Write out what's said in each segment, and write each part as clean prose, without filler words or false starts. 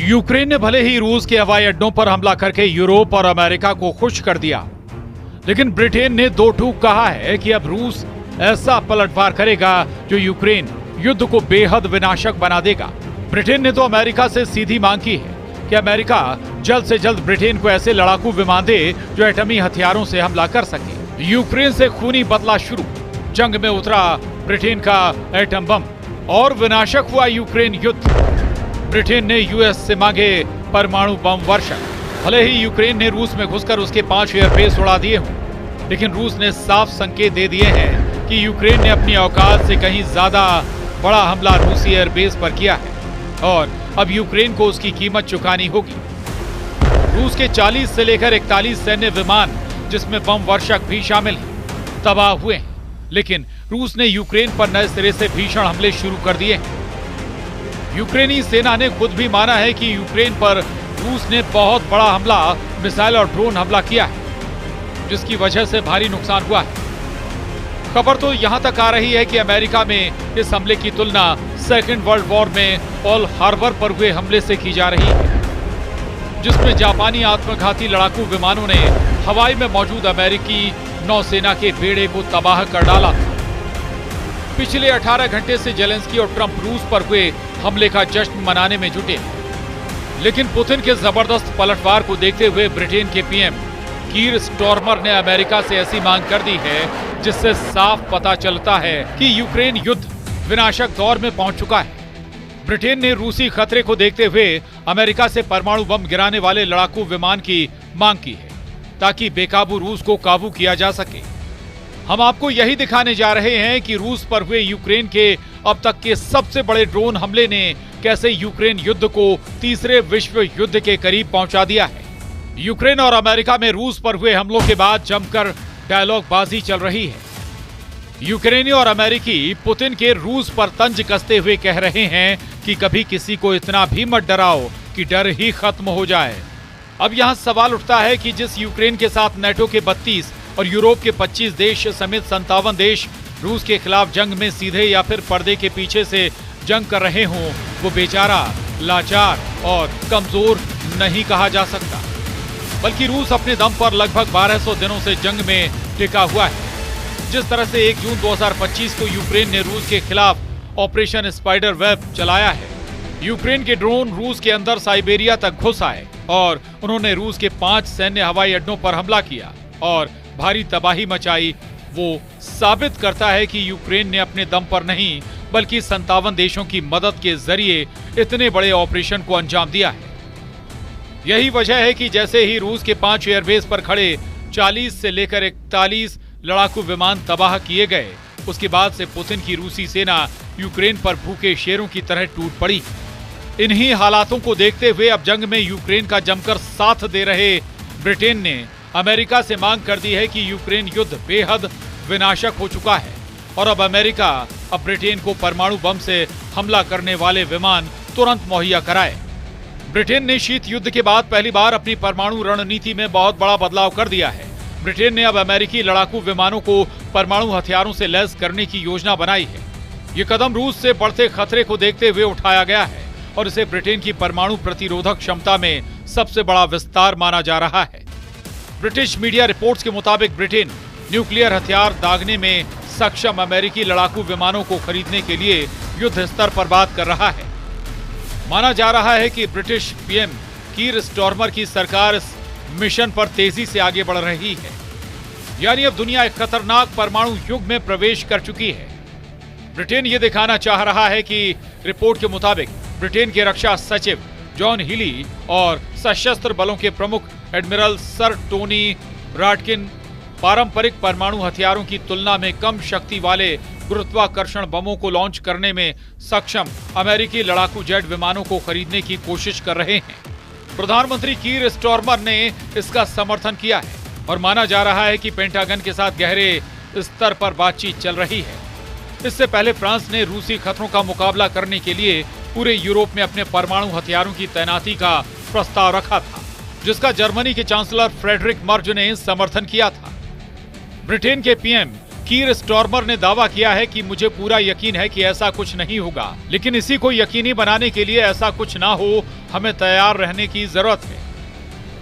Ukraine ने भले ही रूस के हवाई अड्डों पर हमला करके यूरोप और अमेरिका को खुश कर दिया, लेकिन ब्रिटेन ने दो टूक कहा है कि अब रूस ऐसा पलटवार करेगा जो यूक्रेन युद्ध को बेहद विनाशक बना देगा। ब्रिटेन ने तो अमेरिका से सीधी मांग की है कि अमेरिका जल्द से जल्द ब्रिटेन को ऐसे लड़ाकू विमान दे जो एटमी हथियारों से हमला कर सके। यूक्रेन से खूनी बदला शुरू, जंग में उतरा ब्रिटेन का एटम बम और विनाशक हुआ यूक्रेन युद्ध। ब्रिटेन ने यूएस से मांगे परमाणु बम वर्षा। भले ही यूक्रेन ने रूस में घुसकर उसके 5 एयरबेस उड़ा दिए हों, लेकिन रूस ने साफ संकेत दे दिए हैं कि यूक्रेन ने अपनी औकात से कहीं ज्यादा बड़ा हमला रूसी एयरबेस पर किया है और अब यूक्रेन को उसकी कीमत चुकानी होगी। रूस के 40 से लेकर 41 सैन्य विमान, जिसमें बम वर्षक भी शामिल हैं, तबाह हुए हैं, लेकिन रूस ने यूक्रेन पर नए सिरे से भीषण हमले शुरू कर दिए हैं। यूक्रेनी सेना ने खुद भी माना है कि यूक्रेन पर रूस ने बहुत बड़ा हमला, मिसाइल और ड्रोन हमला किया है, जिसकी वजह से भारी नुकसान हुआ है। खबर तो यहां तक आ रही है कि अमेरिका में इस हमले की तुलना सेकेंड वर्ल्ड वॉर में पर्ल हार्बर पर हुए हमले से की जा रही है, जिसमें जापानी आत्मघाती लड़ाकू विमानों ने हवाई में मौजूद अमेरिकी नौसेना के बेड़े को तबाह कर डाला। पिछले 18 घंटे से जेलेंस्की और ट्रंप रूस पर हुए हमले का जश्न मनाने में जुटे, लेकिन पुतिन के जबरदस्त पलटवार को देखते हुए ब्रिटेन के पीएम कीर स्टारमर ने अमेरिका से ऐसी मांग कर दी है जिससे साफ पता चलता है कि यूक्रेन युद्ध विनाशक दौर में पहुंच चुका है। ब्रिटेन ने रूसी खतरे को देखते हुए अमेरिका से परमाणु बम गिराने वाले लड़ाकू विमान की मांग की है, ताकि बेकाबू रूस को काबू किया जा सके। हम आपको यही दिखाने जा रहे हैं कि रूस पर हुए यूक्रेन के अब तक के सबसे बड़े ड्रोन हमले ने कैसे यूक्रेन युद्ध को तीसरे विश्व युद्ध के करीब पहुंचा दिया है। यूक्रेन और अमेरिका में रूस पर हुए हमलों के बाद जमकर डायलॉग बाजी चल रही है। यूक्रेनी और अमेरिकी पुतिन के रूस पर तंज कसते हुए कह रहे हैं कि कभी किसी को इतना भी मत डराओ कि डर ही खत्म हो जाए। अब यहां सवाल उठता है कि जिस यूक्रेन के साथ नेटो के 32 और यूरोप के 25 देश समेत 57 देश रूस के खिलाफ जंग में सीधे या फिर पर्दे के पीछे से जंग कर रहे हों, वो बेचारा, लाचार और कमजोर नहीं कहा जा सकता, बल्कि रूस अपने दम पर लगभग 1200 दिनों से जंग में टिका हुआ है। जिस तरह से 1 जून 2025 को यूक्रेन ने रूस के खिलाफ ऑपरेशन स्पाइडर वेब चलाया है, यूक्रेन के ड्रोन रूस के अंदर साइबेरिया तक घुस आए और उन्होंने रूस के 5 सैन्य हवाई अड्डों पर हमला किया और भारी तबाही मचाई, वो साबित करता है कि यूक्रेन ने अपने दम पर नहीं बल्कि 57 देशों की मदद के जरिए इतने बड़े ऑपरेशन को अंजाम दिया है। यही वजह है कि जैसे ही रूस के 5 एयरबेस पर खड़े 40 से लेकर 41 लड़ाकू विमान तबाह किए गए, उसके बाद से पुतिन की रूसी सेना यूक्रेन पर भूखे शेरों की तरह टूट पड़ी। इन्हीं हालातों को देखते हुए अब जंग में यूक्रेन का जमकर साथ दे रहे ब्रिटेन ने अमेरिका से मांग कर दी है कि यूक्रेन युद्ध बेहद विनाशक हो चुका है और अब अमेरिका अब ब्रिटेन को परमाणु बम से हमला करने वाले विमान तुरंत मुहैया कराए। ब्रिटेन ने शीत युद्ध के बाद पहली बार अपनी परमाणु रणनीति में बहुत बड़ा बदलाव कर दिया है। ब्रिटेन ने अब अमेरिकी लड़ाकू विमानों को परमाणु हथियारों से लैस करने की योजना बनाई है। ये कदम रूस से बढ़ते खतरे को देखते हुए उठाया गया है और इसे ब्रिटेन की परमाणु प्रतिरोधक क्षमता में सबसे बड़ा विस्तार माना जा रहा है। ब्रिटिश मीडिया रिपोर्ट्स के मुताबिक ब्रिटेन न्यूक्लियर हथियार दागने में सक्षम अमेरिकी लड़ाकू विमानों को खरीदने के लिए युद्ध स्तर पर बात कर रहा है। माना जा रहा है कि ब्रिटिश पीएम कीर स्टारमर की सरकार इस मिशन पर तेजी से आगे बढ़ रही है, यानी अब दुनिया एक खतरनाक परमाणु युग में प्रवेश कर चुकी है। ब्रिटेन ये दिखाना चाह रहा है कि रिपोर्ट के मुताबिक ब्रिटेन के रक्षा सचिव जॉन हीली और सशस्त्र बलों के प्रमुख एडमिरल सर टोनी राटकिन पारंपरिक परमाणु हथियारों की तुलना में कम शक्ति वाले गुरुत्वाकर्षण बमों को लॉन्च करने में सक्षम अमेरिकी लड़ाकू जेट विमानों को खरीदने की कोशिश कर रहे हैं। प्रधानमंत्री कीर स्टारमर ने इसका समर्थन किया है और माना जा रहा है कि पेंटागन के साथ गहरे स्तर पर बातचीत चल रही है। इससे पहले फ्रांस ने रूसी खतरों का मुकाबला करने के लिए पूरे यूरोप में अपने परमाणु हथियारों की तैनाती का प्रस्ताव रखा था, जिसका जर्मनी के चांसलर फ्रेडरिक मर्ज ने समर्थन किया था। ब्रिटेन के पीएम कीर स्टॉर्मर ने दावा किया है कि मुझे पूरा यकीन है कि ऐसा कुछ नहीं होगा, लेकिन इसी को यकीनी बनाने के लिए ऐसा कुछ ना हो हमें तैयार रहने की जरूरत है।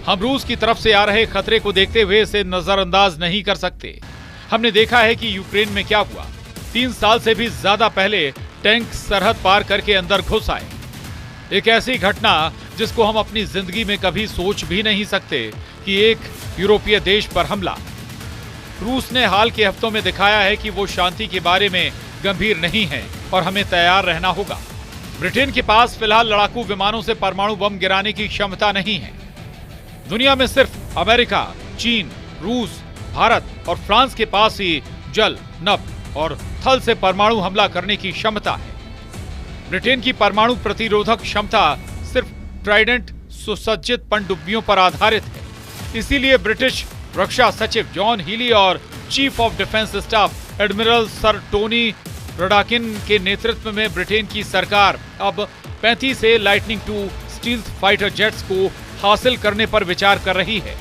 हम रूस की तरफ से आ रहे खतरे को देखते हुए इसे नजरअंदाज नहीं कर सकते। हमने देखा है कि यूक्रेन में क्या हुआ। 3 साल से भी ज्यादा पहले टैंक सरहद पार करके अंदर घुस आए। एक ऐसी घटना जिसको हम अपनी जिंदगी में कभी सोच भी नहीं सकते कि एक यूरोपीय देश पर हमला। रूस ने हाल के हफ्तों में दिखाया है कि वो शांति के बारे में गंभीर नहीं है और हमें तैयार रहना होगा। ब्रिटेन के पास फिलहाल लड़ाकू विमानों से परमाणु बम गिराने की क्षमता नहीं है। दुनिया में सिर्फ अमेरिका, चीन, रूस, भारत और फ्रांस के पास ही जल, नभ और थल से परमाणु हमला करने की क्षमता है। ब्रिटेन की परमाणु प्रतिरोधक क्षमता सिर्फ ट्राइडेंट सुसज्जित पनडुब्बियों पर आधारित है। इसीलिए ब्रिटिश रक्षा सचिव जॉन हीली और chief of defence staff admiral sir Tony Radakin के नेतृत्व में ब्रिटेन की सरकार अब 35 से lightning II stealth fighter jets को हासिल करने पर विचार कर रही है,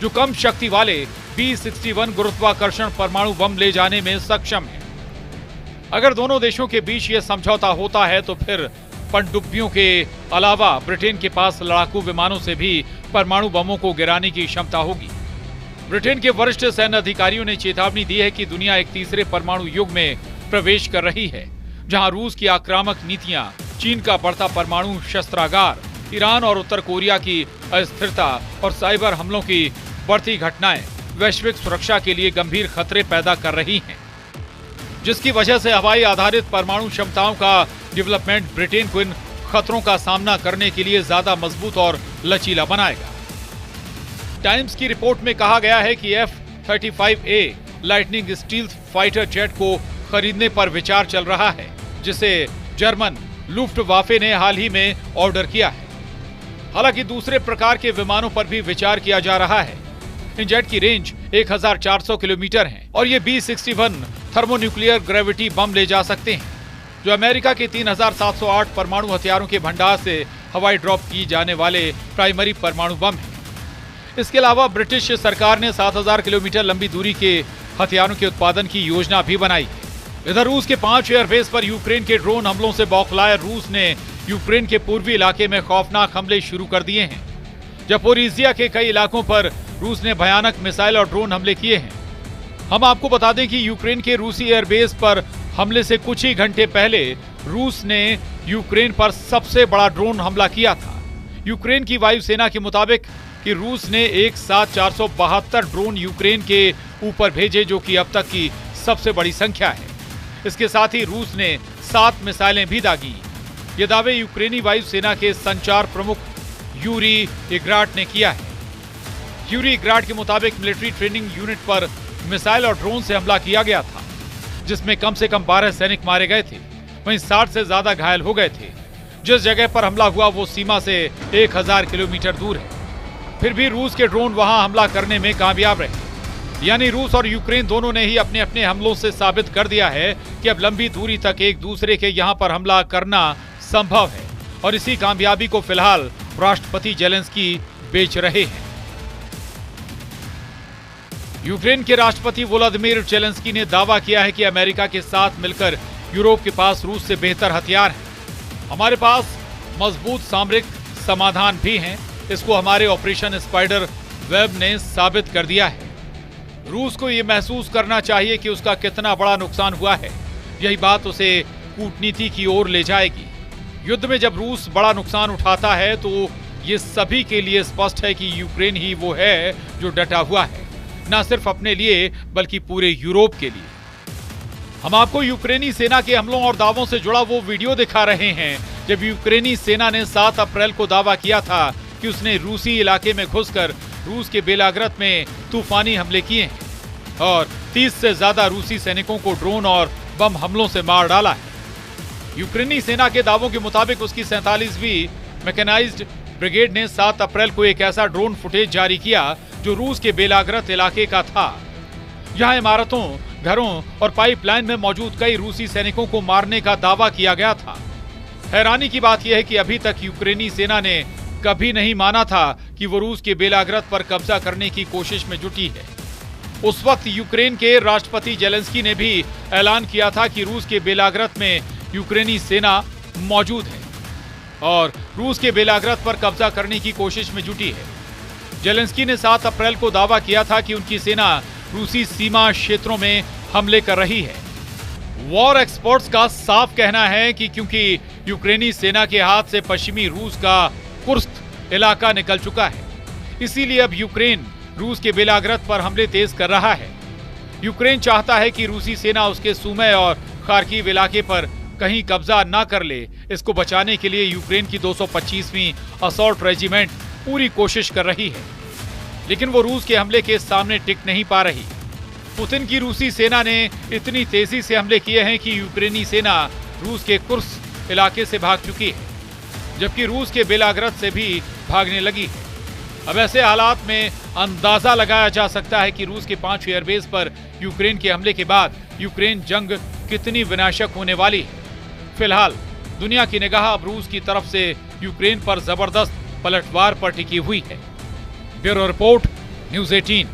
जो कम शक्ति वाले B-61 गुरुत्वाकर्षण परमाणु बम ले जाने में सक्षम है। अगर दोनों देशों के बीच यह समझौता होता है तो फिर पनडुब्बियों के अलावा ब्रिटेन के पास लड़ाकू विमानों से भी परमाणु बमों को गिराने की क्षमता होगी। ब्रिटेन के वरिष्ठ सैन्य अधिकारियों ने चेतावनी दी है कि दुनिया एक तीसरे परमाणु युग में प्रवेश कर रही है, जहां रूस की आक्रामक नीतियां, चीन का बढ़ता परमाणु शस्त्रागार, ईरान और उत्तर कोरिया की अस्थिरता और साइबर हमलों की बढ़ती घटनाएं वैश्विक सुरक्षा के लिए गंभीर खतरे पैदा कर रही हैं, जिसकी वजह से हवाई आधारित परमाणु क्षमताओं का डेवलपमेंट ब्रिटेन को इन खतरों का सामना करने के लिए ज्यादा मजबूत और लचीला बनाएगा। टाइम्स की रिपोर्ट में कहा गया है कि F-35A lightning stealth fighter jet को खरीदने पर विचार चल रहा है, जिसे जर्मन लुफ्टवाफे ने हाल ही में ऑर्डर किया है। हालांकि दूसरे प्रकार के विमानों पर भी विचार किया जा रहा है। इन जेट की रेंज 1400 किलोमीटर है और ये B-61 थर्मोन्यूक्लियर ग्रेविटी बम ले जा सकते हैं, जो अमेरिका के 3708 परमाणु हथियारों के भंडार से हवाई ड्रॉप की जाने वाले प्राइमरी परमाणु बम है। इसके अलावा ब्रिटिश सरकार ने 7000 किलोमीटर लंबी दूरी के हथियारों के उत्पादन की योजना भी बनाई है। इधर रूस के 5 एयरबेस पर यूक्रेन के ड्रोन हमलों से बौखलाए रूस ने यूक्रेन के पूर्वी इलाके में खौफनाक हमले शुरू कर दिए हैं। ज़पोरिज़िया के कई इलाकों पर रूस ने भयानक मिसाइल और ड्रोन हमले किए हैं। हम आपको बता दें कि यूक्रेन के रूसी एयरबेस पर हमले से कुछ ही घंटे पहले रूस ने यूक्रेन पर सबसे बड़ा ड्रोन हमला किया था। यूक्रेन की वायुसेना के मुताबिक कि रूस ने एक साथ 472 ड्रोन यूक्रेन के ऊपर भेजे, जो कि अब तक की सबसे बड़ी संख्या है। इसके साथ ही रूस ने 7 मिसाइलें भी दागी। ये दावे यूक्रेनी वायुसेना के संचार प्रमुख यूरी इग्राट ने किया है। यूरी इग्राट के मुताबिक मिलिट्री ट्रेनिंग यूनिट पर मिसाइल और ड्रोन से हमला किया गया था, जिसमें कम से कम 12 सैनिक मारे गए थे, वहीं 60 से ज्यादा घायल हो गए थे। जिस जगह पर हमला हुआ वो सीमा से 1000 किलोमीटर दूर है। फिर भी रूस के ड्रोन वहां हमला करने में कामयाब रहे। यानी रूस और यूक्रेन दोनों ने ही अपने अपने हमलों से साबित कर दिया है कि अब लंबी दूरी तक एक दूसरे के यहां पर हमला करना संभव है, और इसी कामयाबी को फिलहाल राष्ट्रपति जेलेंस्की बेच रहे हैं। यूक्रेन के राष्ट्रपति वोलोदिमीर जेलेंस्की ने दावा किया है कि अमेरिका के साथ मिलकर यूरोप के पास रूस से बेहतर हथियार हैं। हमारे पास मजबूत सामरिक समाधान भी हैं। इसको हमारे ऑपरेशन स्पाइडर वेब ने साबित कर दिया है। रूस को यह महसूस करना चाहिए कि उसका कितना बड़ा नुकसान हुआ है। यही बात उसे कूटनीति की ओर ले जाएगी। युद्ध में जब रूस बड़ा नुकसान उठाता है तो ये सभी के लिए स्पष्ट है कि यूक्रेन ही वो है जो डटा हुआ है, न सिर्फ अपने लिए बल्कि पूरे यूरोप के लिए। हम आपको यूक्रेनी सेना के हमलों और दावों से जुड़ा वो वीडियो दिखा रहे हैं जब यूक्रेनी सेना ने 7 अप्रैल को दावा किया था कि उसने रूसी इलाके में घुसकर रूस के बेलाग्रद में तूफानी हमले किए हैं और 30 से ज्यादा रूसी सैनिकों को ड्रोन और बम हमलों से मार डाला है। यूक्रेनी सेना के दावों के मुताबिक उसकी 47वीं मैकेनाइज्ड ब्रिगेड ने 7 अप्रैल को एक ऐसा ड्रोन फुटेज जारी किया जो रूस के बेलाग्रद इलाके का था। यहाँ इमारतों, घरों और पाइपलाइन में मौजूद कई रूसी सैनिकों को मारने का दावा किया गया था। हैरानी की बात यह है कि अभी तक यूक्रेनी सेना ने कभी नहीं माना था कि वो रूस के बेलाग्रद पर कब्जा करने की कोशिश में जुटी है। उस वक्त यूक्रेन के राष्ट्रपति जेलेंस्की ने भी ऐलान किया था कि रूस के बेलाग्रद में यूक्रेनी सेना मौजूद है और रूस के बेलाग्रद पर कब्जा करने की कोशिश में जुटी है। जेलेंस्की ने 7 अप्रैल को दावा किया था कि उनकी सेना रूसी सीमा क्षेत्रों में हमले कर रही है। वॉर एक्सपर्ट्स का साफ कहना है कि क्योंकि यूक्रेनी सेना के हाथ से पश्चिमी रूस का कुर्स्क इलाका निकल चुका है, इसीलिए अब यूक्रेन रूस के बेलाग्रद पर हमले तेज कर रहा है। यूक्रेन चाहता है कि रूसी सेना उसके सुमे और खार्किव इलाके पर कहीं कब्जा ना कर ले। इसको बचाने के लिए यूक्रेन की 225वीं असॉल्ट रेजिमेंट पूरी कोशिश कर रही है, लेकिन वो रूस के हमले के सामने टिक नहीं पा रही। पुतिन की रूसी सेना ने इतनी तेजी से हमले किए हैं कि यूक्रेनी सेना रूस के कुर्स्क इलाके से भाग चुकी है, जबकि रूस के बेलाग्रद से भी भागने लगी है। अब ऐसे हालात में अंदाजा लगाया जा सकता है कि रूस के 5 एयरबेस पर यूक्रेन के हमले के बाद यूक्रेन जंग कितनी विनाशक होने वाली है। फिलहाल दुनिया की निगाह अब रूस की तरफ से यूक्रेन पर जबरदस्त पलटवार पर टिकी हुई है। Bureau report, news 18।